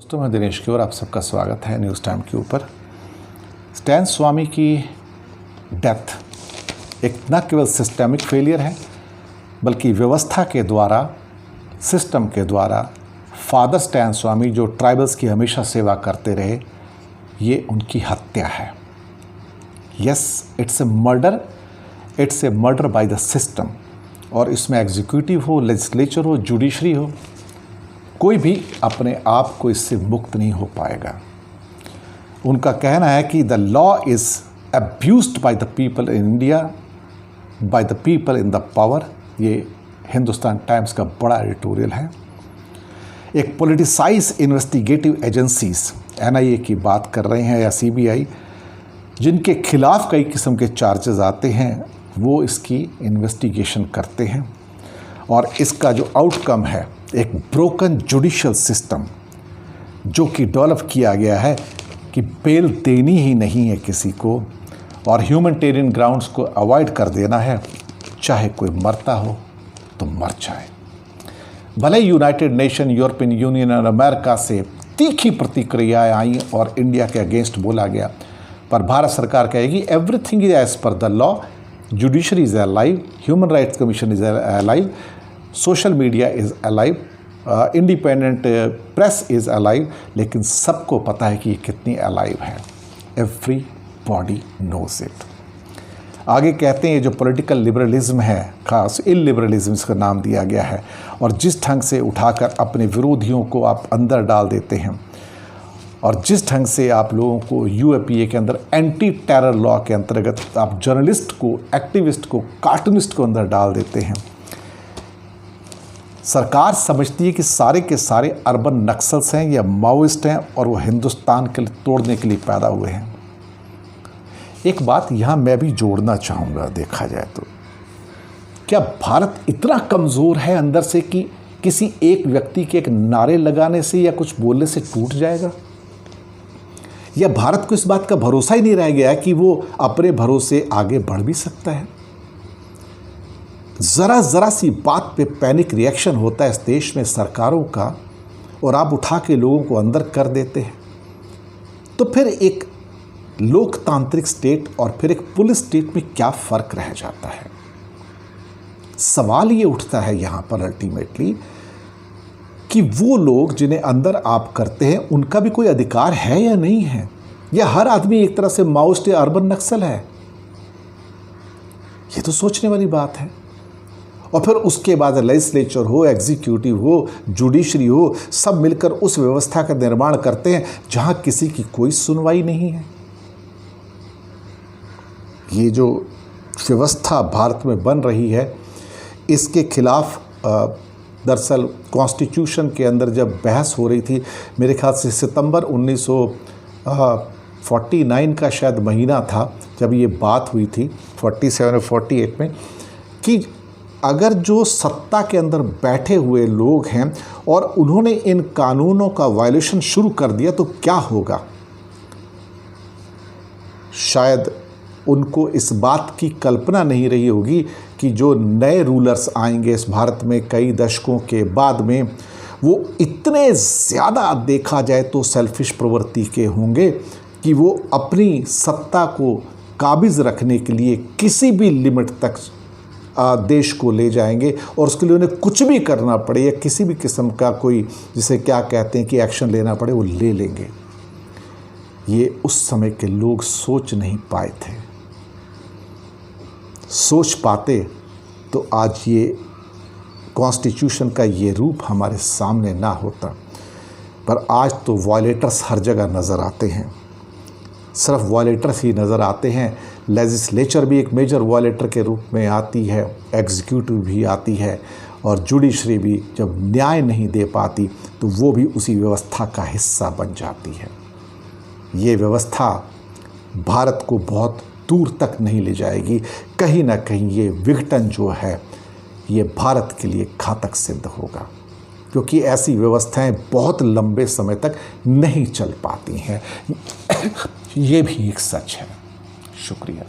दोस्तों, मैं दिनेश की ओर आप सबका स्वागत है न्यूज़ टाइम के ऊपर। स्टैन स्वामी की डेथ एक न केवल सिस्टेमिक फेलियर है, बल्कि व्यवस्था के द्वारा, सिस्टम के द्वारा फादर स्टैन स्वामी जो ट्राइबल्स की हमेशा सेवा करते रहे, ये उनकी हत्या है। Yes, it's a murder by the system. और इसमें एग्जीक्यूटिव हो, लेजिस्लेचर हो, जुडिशरी हो, कोई भी अपने आप को इससे मुक्त नहीं हो पाएगा। उनका कहना है कि the law is abused by the people in India, by the people in the power. ये हिंदुस्तान टाइम्स का बड़ा एडिटोरियल है। एक पॉलिटिसाइज इन्वेस्टिगेटिव एजेंसीज NIA की बात कर रहे हैं या CBI, जिनके खिलाफ कई किस्म के चार्जेस आते हैं, वो इसकी इन्वेस्टिगेशन करते हैं। और इसका जो आउटकम है, एक ब्रोकन जुडिशियल सिस्टम जो कि डेवलप किया गया है कि बेल देनी ही नहीं है किसी को, और ह्यूमैनिटेरियन ग्राउंड्स को अवॉइड कर देना है। चाहे कोई मरता हो तो मर जाए। भले यूनाइटेड नेशन, यूरोपियन यूनियन और अमेरिका से तीखी प्रतिक्रियाएं आई और इंडिया के अगेंस्ट बोला गया, पर भारत सरकार कहेगी everything is as per the law, judiciary is alive, human rights commission is alive, social media is alive, independent press is alive. लेकिन सबको पता है कि ये कितनी अलाइव है। Everybody knows it. आगे कहते हैं ये जो पॉलिटिकल लिबरलिज्म है, खास इलिबरलिज्म इसका नाम दिया गया है, और जिस ढंग से उठाकर अपने विरोधियों को आप अंदर डाल देते हैं, और जिस ढंग से आप लोगों को UAPA के अंदर एंटी टेरर लॉ के अंतर्गत आप जर्नलिस्ट को, एक्टिविस्ट को, कार्टूनिस्ट को अंदर डाल देते हैं। सरकार समझती है कि सारे के सारे अर्बन नक्सल्स हैं या माओइस्ट हैं, और वो हिंदुस्तान के लिए तोड़ने के लिए पैदा हुए हैं। एक बात यहाँ मैं भी जोड़ना चाहूँगा, देखा जाए तो क्या भारत इतना कमज़ोर है अंदर से कि किसी एक व्यक्ति के एक नारे लगाने से या कुछ बोलने से टूट जाएगा? या भारत को इस बात का भरोसा ही नहीं रह गया कि वो अपने भरोसे आगे बढ़ भी सकता है? ज़रा सी बात पे पैनिक रिएक्शन होता है इस देश में सरकारों का, और आप उठा के लोगों को अंदर कर देते हैं। तो फिर एक लोकतांत्रिक स्टेट और फिर एक पुलिस स्टेट में क्या फ़र्क रह जाता है? सवाल ये उठता है यहाँ पर अल्टीमेटली कि वो लोग जिन्हें अंदर आप करते हैं, उनका भी कोई अधिकार है या नहीं है, या हर आदमी एक तरह से माओइस्ट या अर्बन नक्सल है? ये तो सोचने वाली बात है। और फिर उसके बाद लेजिस्लेचर हो, एग्जीक्यूटिव हो, जुडिशरी हो, सब मिलकर उस व्यवस्था का निर्माण करते हैं जहां किसी की कोई सुनवाई नहीं है। ये जो व्यवस्था भारत में बन रही है, इसके खिलाफ दरअसल कॉन्स्टिट्यूशन के अंदर जब बहस हो रही थी, मेरे ख्याल से सितंबर 1949 का शायद महीना था जब ये बात हुई थी, 47 और 48 में, कि अगर जो सत्ता के अंदर बैठे हुए लोग हैं और उन्होंने इन कानूनों का वायलेशन शुरू कर दिया तो क्या होगा। शायद उनको इस बात की कल्पना नहीं रही होगी कि जो नए रूलर्स आएंगे इस भारत में कई दशकों के बाद में, वो इतने ज़्यादा देखा जाए तो सेल्फिश प्रवृत्ति के होंगे कि वो अपनी सत्ता को काबिज रखने के लिए किसी भी लिमिट तक देश को ले जाएंगे, और उसके लिए उन्हें कुछ भी करना पड़े या किसी भी किस्म का कोई, जिसे क्या कहते हैं कि एक्शन लेना पड़े, वो ले लेंगे। ये उस समय के लोग सोच नहीं पाए थे। सोच पाते तो आज ये कॉन्स्टिट्यूशन का ये रूप हमारे सामने ना होता। पर आज तो वायलेटर्स हर जगह नज़र आते हैं, सिर्फ वायलेटर्स ही नज़र आते हैं। लेजिस्लेचर भी एक मेजर वायलेटर के रूप में आती है, एग्जीक्यूटिव भी आती है, और जुडिशरी भी जब न्याय नहीं दे पाती तो वो भी उसी व्यवस्था का हिस्सा बन जाती है। ये व्यवस्था भारत को बहुत दूर तक नहीं ले जाएगी। कहीं ना कहीं ये विघटन जो है, ये भारत के लिए घातक सिद्ध होगा, क्योंकि ऐसी व्यवस्थाएं बहुत लंबे समय तक नहीं चल पाती हैं। ये भी एक सच है। शुक्रिया।